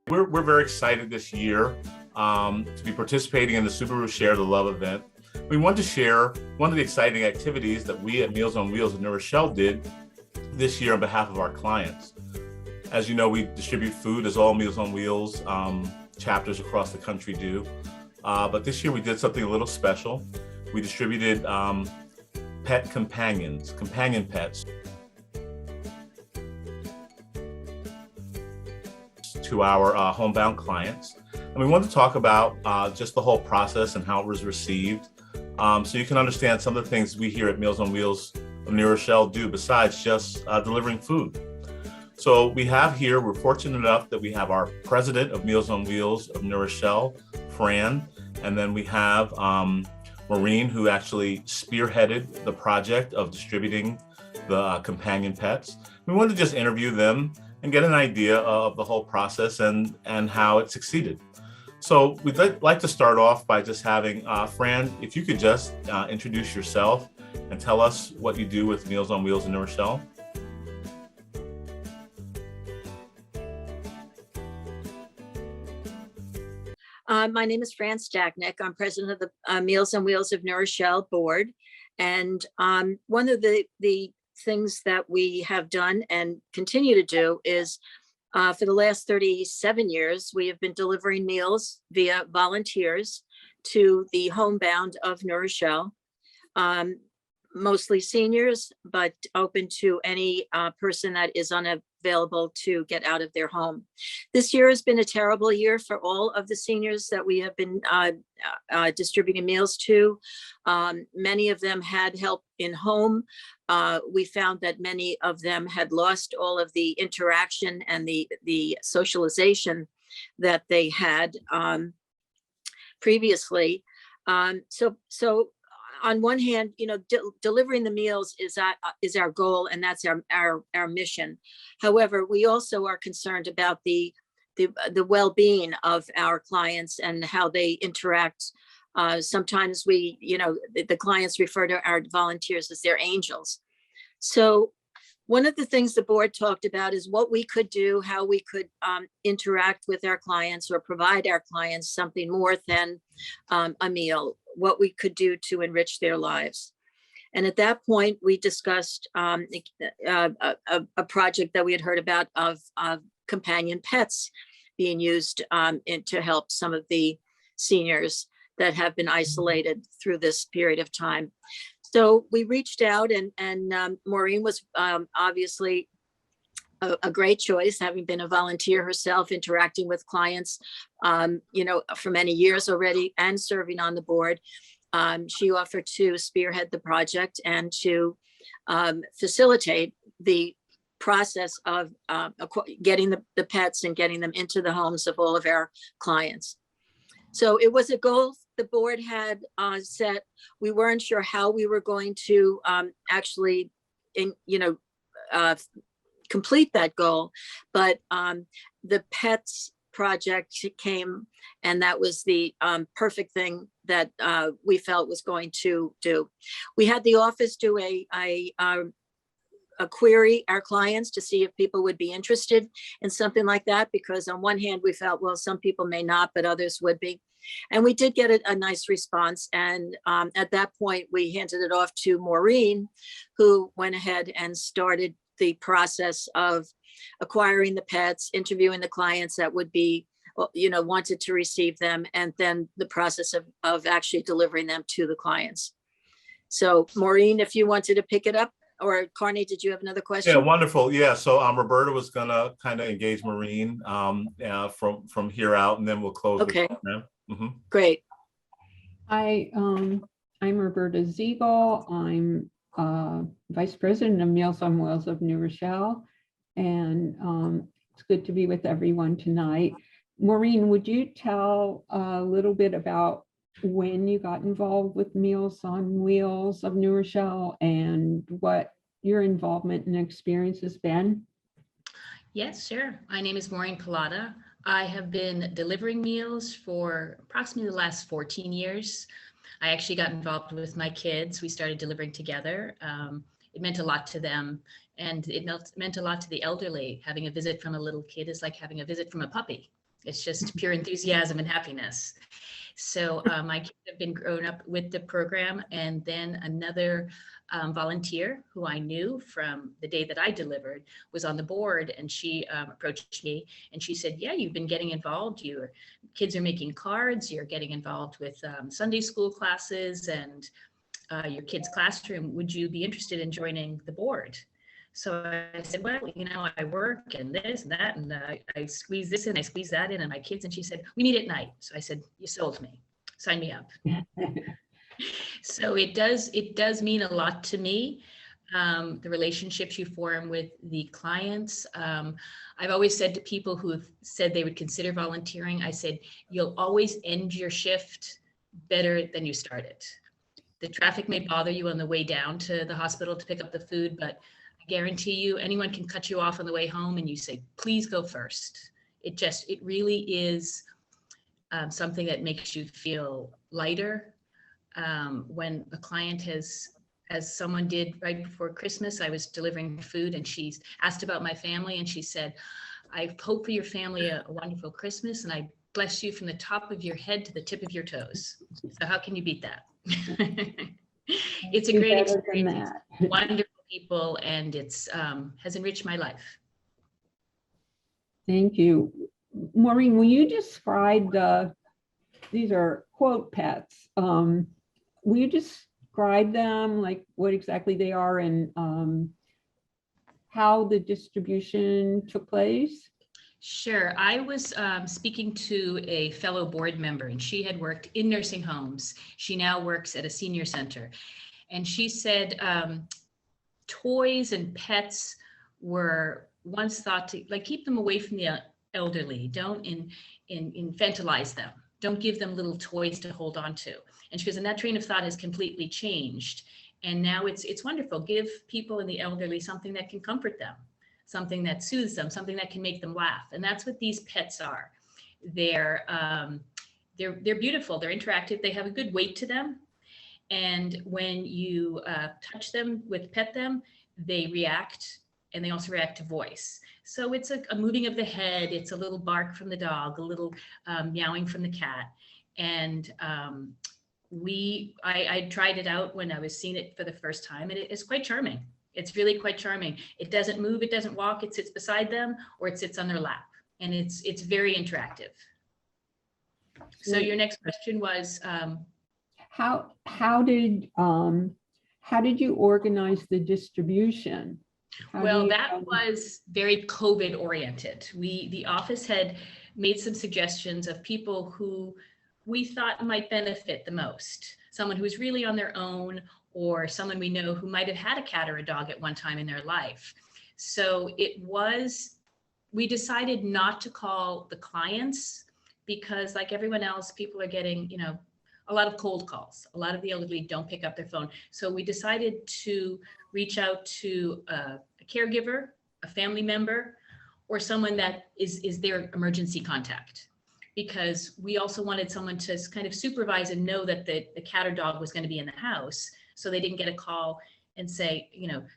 We're very excited this year to be participating in the Subaru Share the Love event. We want to share one of the exciting activities that we at Meals on Wheels of New Rochelle did this year on behalf of our clients. As you know, we distribute food as all Meals on Wheels chapters across the country do. But this year we did something a little special. We distributed pet companion pets to our homebound clients. And we wanted to talk about just the whole process and how it was received. So you can understand some of the things we here at Meals on Wheels of New Rochelle do besides just delivering food. So we have here, we're fortunate enough that we have our president of Meals on Wheels of New Rochelle, Fran, and then we have Maureen, who actually spearheaded the project of distributing the companion pets. We wanted to just interview them and get an idea of the whole process and how it succeeded. So we'd like to start off by just having Fran, if you could just introduce yourself and tell us what you do with Meals on Wheels in New Rochelle. My name is Fran Stachnik. I'm president of the Meals on Wheels of New Rochelle board. And one of the things that we have done and continue to do is for the last 37 years, we have been delivering meals via volunteers to the homebound of New Rochelle, mostly seniors, but open to any person that is unavailable to get out of their home. This year has been a terrible year for all of the seniors that we have been distributing meals to. Many of them had help in home. We found that many of them had lost all of the interaction and the socialization that they had previously. So on one hand, you know, delivering the meals is our goal, and that's our mission. However, we also are concerned about the well-being of our clients and how they interact. Sometimes the clients refer to our volunteers as their angels. So one of the things the board talked about is what we could do, how we could interact with our clients or provide our clients something more than a meal, what we could do to enrich their lives. And at that point, we discussed a project that we had heard about of companion pets being used to help some of the seniors that have been isolated through this period of time. So we reached out, and Maureen was obviously a great choice, having been a volunteer herself, interacting with clients, for many years already, and serving on the board. She offered to spearhead the project and to facilitate the process of getting the pets and getting them into the homes of all of our clients. So it was a goal the board had set. We weren't sure how we were going to actually, complete that goal, but the pets project came, and that was the perfect thing that we felt was going to do. We had the office do a query our clients to see if people would be interested in something like that, because on one hand we felt, well, some people may not, but others would be. And we did get a nice response. And at that point, we handed it off to Maureen, who went ahead and started the process of acquiring the pets, interviewing the clients that would be, wanted to receive them, and then the process of actually delivering them to the clients. So Maureen, if you wanted to pick it up, or Carney, did you have another question? Yeah, wonderful. Yeah, so Roberta was gonna kind of engage Maureen from here out, and then we'll close. Okay. The program. Mm-hmm. Great. I'm Roberta Ziegel. I'm Vice President of Meals on Wheels of New Rochelle, and it's good to be with everyone tonight. Maureen, would you tell a little bit about when you got involved with Meals on Wheels of New Rochelle and what your involvement and experience has been? Yes, sure. My name is Maureen Collada. I have been delivering meals for approximately the last 14 years. I actually got involved with my kids. We started delivering together. It meant a lot to them, and it meant a lot to the elderly. Having a visit from a little kid is like having a visit from a puppy. It's just pure enthusiasm and happiness. So my kids have been grown up with the program, and then another volunteer who I knew from the day that I delivered was on the board, and she approached me and she said, yeah, you've been getting involved. Your kids are making cards. You're getting involved with Sunday school classes and your kids' classroom. Would you be interested in joining the board? So I said, well, I work and this and that, and I squeeze this in, I squeeze that in, and my kids. And she said, we meet at night. So I said, you sold me. Sign me up. So it does mean a lot to me. The relationships you form with the clients. I've always said to people who have said they would consider volunteering, I said, you'll always end your shift better than you started. The traffic may bother you on the way down to the hospital to pick up the food, but I guarantee you anyone can cut you off on the way home and you say, please go first. It really is something that makes you feel lighter. When a client has, as someone did right before Christmas, I was delivering food and she asked about my family and she said, I hope for your family a wonderful Christmas and I bless you from the top of your head to the tip of your toes. So how can you beat that? It's a great experience. Wonderful people, and it's has enriched my life. Thank you. Maureen, will you describe these are quote pets. Will you describe them, like what exactly they are and how the distribution took place? Sure. I was speaking to a fellow board member and she had worked in nursing homes. She now works at a senior center. And she said toys and pets were once thought to keep them away from the elderly. Don't infantilize them. Don't give them little toys to hold on to. And she goes, and that train of thought has completely changed. And now it's wonderful. Give people in the elderly something that can comfort them, something that soothes them, something that can make them laugh. And that's what these pets are. They're beautiful. They're interactive. They have a good weight to them. And when you touch them, pet them, they react, and they also react to voice. So it's a moving of the head. It's a little bark from the dog, a little meowing from the cat. And I tried it out when I was seeing it for the first time, and it is quite charming. It's really quite charming. It doesn't move, it doesn't walk, it sits beside them or it sits on their lap. And it's very interactive. So your next question was, how did you organize the distribution? Well, that was very COVID oriented. The office had made some suggestions of people who we thought might benefit the most. Someone who's really on their own, or someone we know who might have had a cat or a dog at one time in their life. So we decided not to call the clients because, like everyone else, people are getting, a lot of cold calls. A lot of the elderly don't pick up their phone. So we decided to reach out to a caregiver, a family member, or someone that is their emergency contact. Because we also wanted someone to kind of supervise and know that the cat or dog was going to be in the house. So they didn't get a call and say,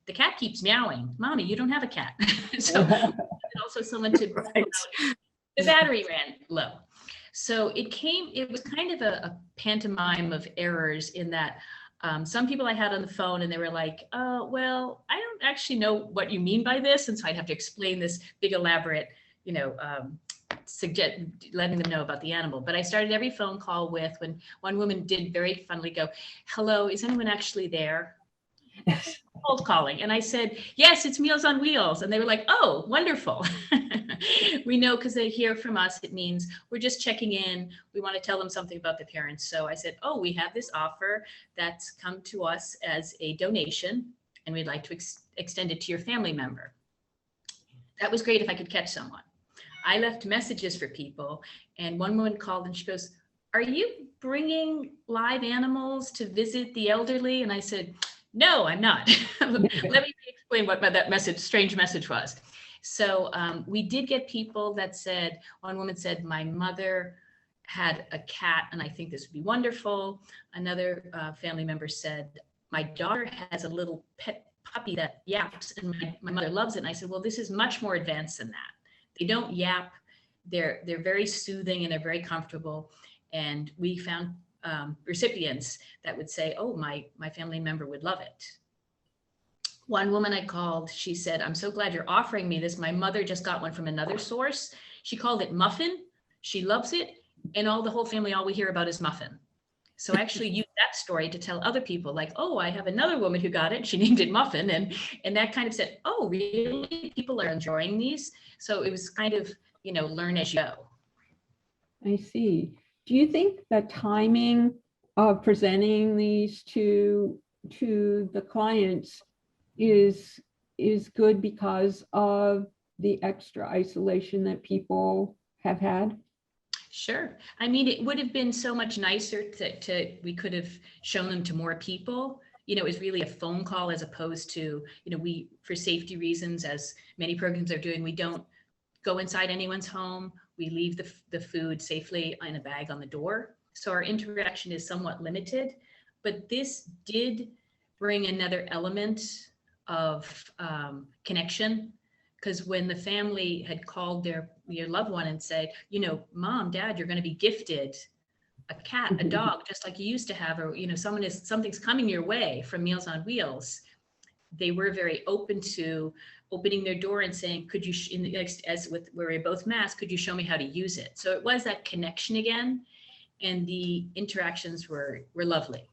the cat keeps meowing. Mommy, you don't have a cat. So also someone to, right. The battery ran low. So it was kind of a pantomime of errors in that some people I had on the phone and they were like, well, I don't actually know what you mean by this. And so I'd have to explain this big elaborate, letting them know about the animal. But I started every phone call with, when one woman did very funnily go, hello, is anyone actually there? Cold calling. And I said, yes, it's Meals on Wheels. And they were like, oh, wonderful. We know, because they hear from us, it means we're just checking in. We want to tell them something about the parents. So I said, oh, we have this offer that's come to us as a donation, and we'd like to extend it to your family member. That was great if I could catch someone. I left messages for people, and one woman called and she goes, are you bringing live animals to visit the elderly? And I said, no, I'm not. Let me explain what that strange message was. So we did get people that said, one woman said, my mother had a cat and I think this would be wonderful. Another family member said, my daughter has a little pet puppy that yaps and my mother loves it. And I said, well, this is much more advanced than that. They don't yap. they're very soothing and they're very comfortable. And we found recipients that would say, oh, my family member would love it. One woman I called, she said, I'm so glad you're offering me this. My mother just got one from another source. She called it Muffin. She loves it. And the whole family, all we hear about is Muffin. So I actually used that story to tell other people, like, oh, I have another woman who got it. She named it Muffin. And that kind of said, oh, really? People are enjoying these. So it was kind of, learn as you go. I see. Do you think the timing of presenting these to the clients is good because of the extra isolation that people have had? Sure. I mean, it would have been so much nicer we could have shown them to more people. It was really a phone call as opposed to, we, for safety reasons, as many programs are doing, we don't go inside anyone's home. We leave the food safely in a bag on the door. So our interaction is somewhat limited, but this did bring another element of connection. Because when the family had called their loved one and said, Mom, Dad, you're going to be gifted a cat, a dog, just like you used to have, or, something's coming your way from Meals on Wheels. They were very open to opening their door and saying, could you, as with where we're both masked, could you show me how to use it? So it was that connection again. And the interactions were lovely.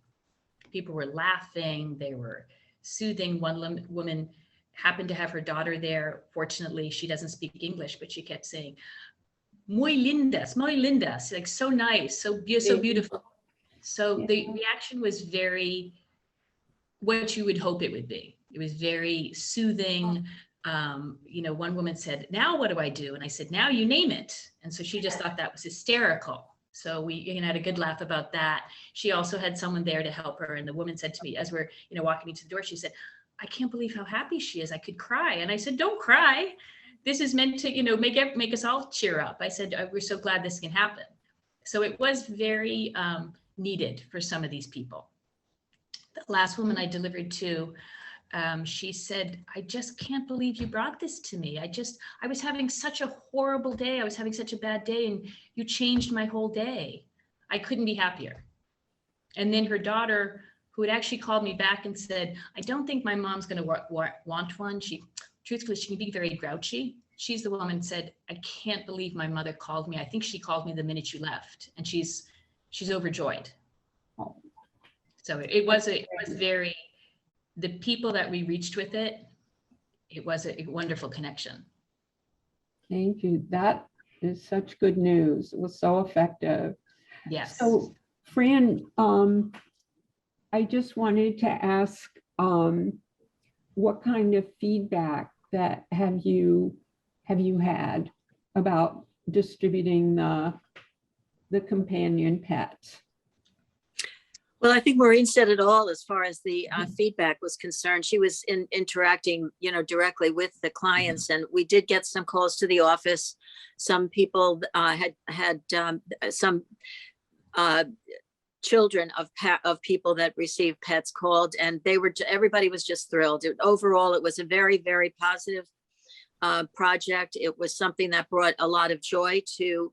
People were laughing. They were soothing. One woman happened to have her daughter there. Fortunately, she doesn't speak English, but she kept saying, muy lindas, like so nice, so beautiful. So the reaction was very what you would hope it would be. It was very soothing. One woman said, now what do I do? And I said, now you name it. And so she just thought that was hysterical. So we had a good laugh about that. She also had someone there to help her. And the woman said to me, as we're walking into the door, she said, I can't believe how happy she is. I could cry. And I said, don't cry. This is meant to, make us all cheer up. I said, we're so glad this can happen. So it was very needed for some of these people. The last woman I delivered to, she said, I just can't believe you brought this to me. I was having such a horrible day. I was having such a bad day and you changed my whole day. I couldn't be happier. And then her daughter, who had actually called me back and said, I don't think my mom's going to want one. Truthfully, she can be very grouchy. She's the woman who said, I can't believe my mother called me. I think she called me the minute you left. And she's overjoyed. So it was very, the people that we reached with it was a wonderful connection. Thank you. That is such good news. It was so effective. Yes. So Fran, I just wanted to ask, what kind of feedback that have you had about distributing the companion pets? Well, I think Maureen said it all as far as the feedback was concerned. She was interacting, directly with the clients, and we did get some calls to the office. Some people had some children of people that received pets called, and everybody was just thrilled. Overall, it was a very, very positive project. It was something that brought a lot of joy to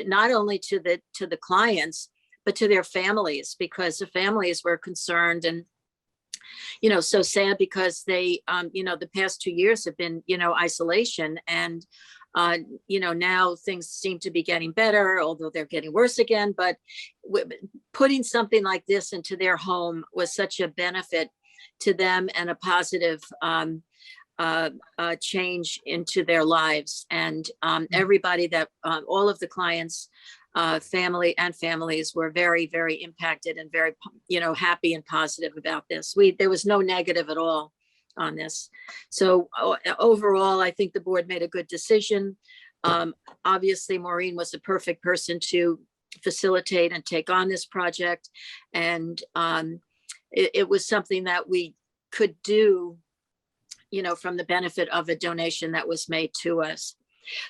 not only to the clients, but to their families, because the families were concerned and, so sad because they, the past 2 years have been, isolation, and, now things seem to be getting better, although they're getting worse again. But putting something like this into their home was such a benefit to them and a positive change into their lives. And everybody that, all of the clients, families were very, very impacted and very, happy and positive about this. There was no negative at all on this. So overall, I think the board made a good decision. Obviously, Maureen was the perfect person to facilitate and take on this project. And it was something that we could do, from the benefit of a donation that was made to us.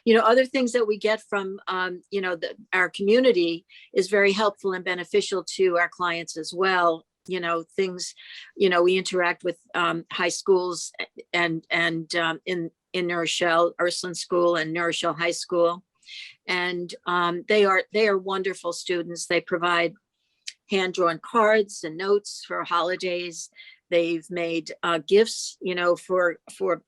Other things that we get from, our community is very helpful and beneficial to our clients as well. Things, we interact with high schools and in New Rochelle, Ursuline School and New Rochelle High School. And they are wonderful students. They provide hand-drawn cards and notes for holidays. They've made gifts, for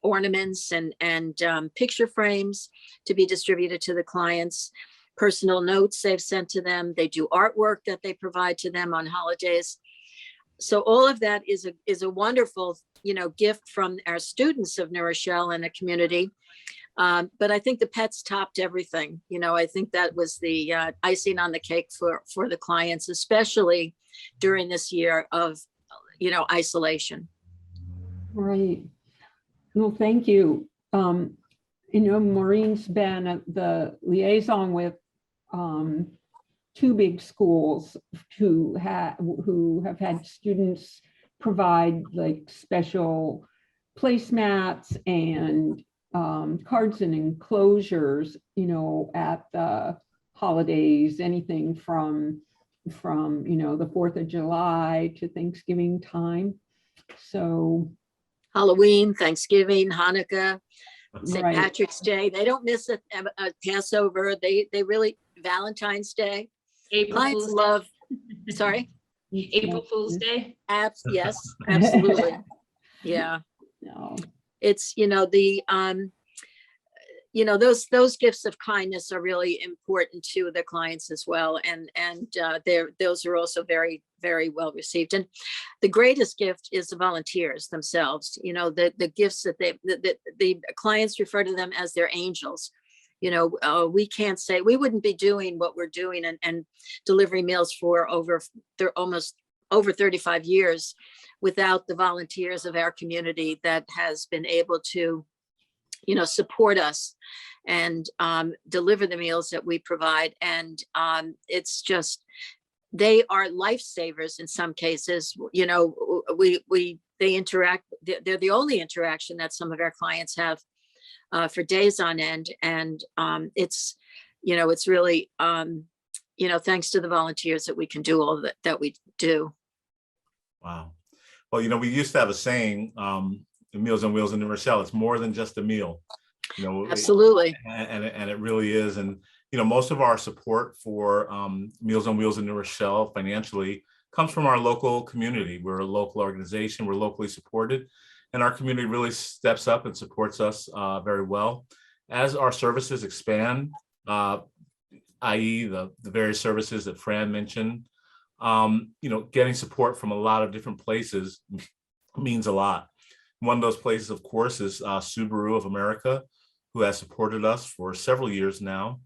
ornaments and picture frames to be distributed to the clients. Personal notes they've sent to them. They do artwork that they provide to them on holidays. So all of that is a wonderful, gift from our students of New Rochelle and the community. But I think the pets topped everything. I think that was the icing on the cake for the clients, especially during this year of, isolation. Right. Well, thank you. Maureen's been the liaison with two big schools who have had students provide like special placemats and cards and enclosures, at the holidays, anything from the 4th of July to Thanksgiving time. So Halloween, Thanksgiving, Hanukkah, St. right. Patrick's Day. They don't miss a Passover. They really, Valentine's Day. April Clients Fool's love, sorry? April Fool's Day. Yes, absolutely. Yeah. No. It's, those gifts of kindness are really important to the clients as well. And those are also very, very well received. And the greatest gift is the volunteers themselves, the gifts that the clients refer to them as their angels. We can't say, we wouldn't be doing what we're doing and delivering meals for almost over 35 years without the volunteers of our community that has been able to support us and deliver the meals that we provide. And it's just, they are lifesavers in some cases. They interact, they're the only interaction that some of our clients have for days on end. And it's really, thanks to the volunteers that we can do all that we do. Wow. Well, we used to have a saying, Meals on Wheels in New Rochelle, it's more than just a meal. Absolutely. And it really is. And, most of our support for Meals on Wheels in New Rochelle financially comes from our local community. We're a local organization, we're locally supported, and our community really steps up and supports us very well. As our services expand, i.e. the various services that Fran mentioned, getting support from a lot of different places means a lot. One of those places, of course, is Subaru of America, who has supported us for several years now.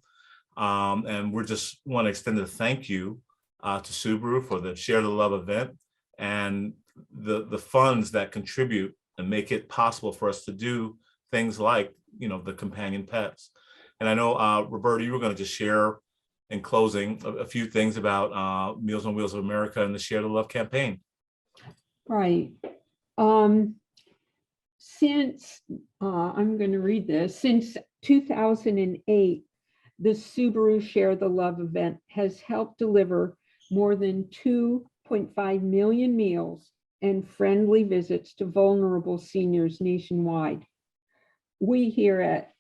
And we just want to extend a thank you to Subaru for the Share the Love event and the funds that contribute and make it possible for us to do things like, the companion pets. And I know, Roberta, you were going to just share in closing a few things about Meals on Wheels of America and the Share the Love campaign. Right. Since I'm going to read this, since 2008, the Subaru Share the Love event has helped deliver more than 2.5 million meals and friendly visits to vulnerable seniors nationwide. We here at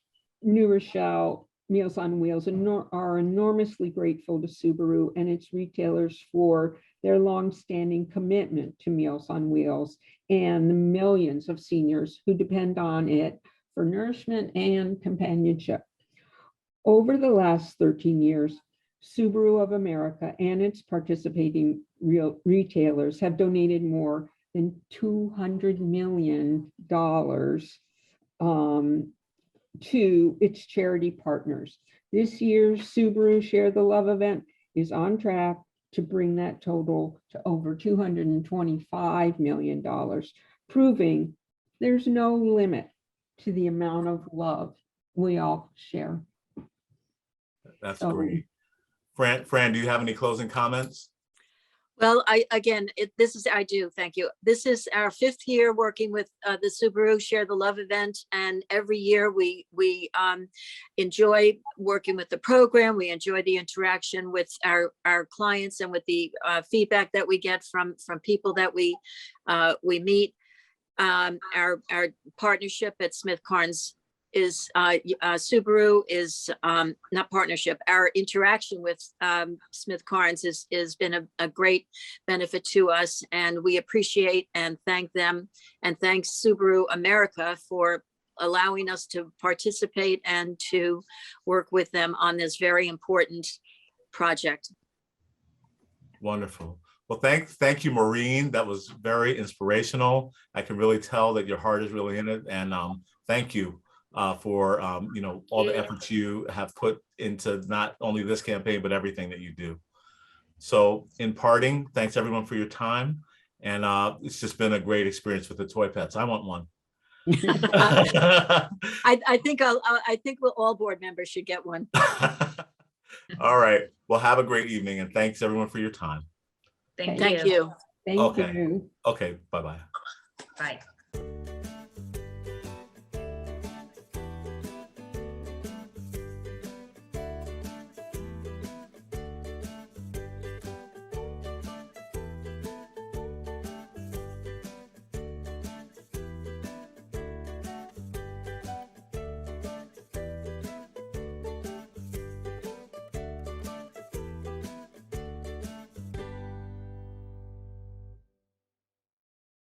New Rochelle Meals on Wheels are enormously grateful to Subaru and its retailers for their longstanding commitment to Meals on Wheels and the millions of seniors who depend on it for nourishment and companionship. Over the last 13 years, Subaru of America and its participating retailers have donated more than $200 million to its charity partners. This year's Subaru Share the Love event is on track to bring that total to over $225 million, proving there's no limit to the amount of love we all share. That's great. Fran, do you have any closing comments? Well, I do. Thank you. This is our 5th year working with the Subaru Share the Love event. And every year we enjoy working with the program. We enjoy the interaction with our clients and with the feedback that we get from people that we meet. Our partnership at Smith Carnes Subaru is not partnership. Our interaction with Smith Carnes has been a great benefit to us, and we appreciate and thank them, and thanks Subaru America for allowing us to participate and to work with them on this very important project. Wonderful. Well, thank you, Maureen. That was very inspirational. I can really tell that your heart is really in it, and thank you for all the efforts you have put into not only this campaign but everything that you do. So, in parting, thanks everyone for your time, and it's just been a great experience with the toy pets. I want one. I think all board members should get one. All right. Well, have a great evening, and thanks everyone for your time. Thank Thank you. Thank Okay. you. Okay. Bye-bye. Bye.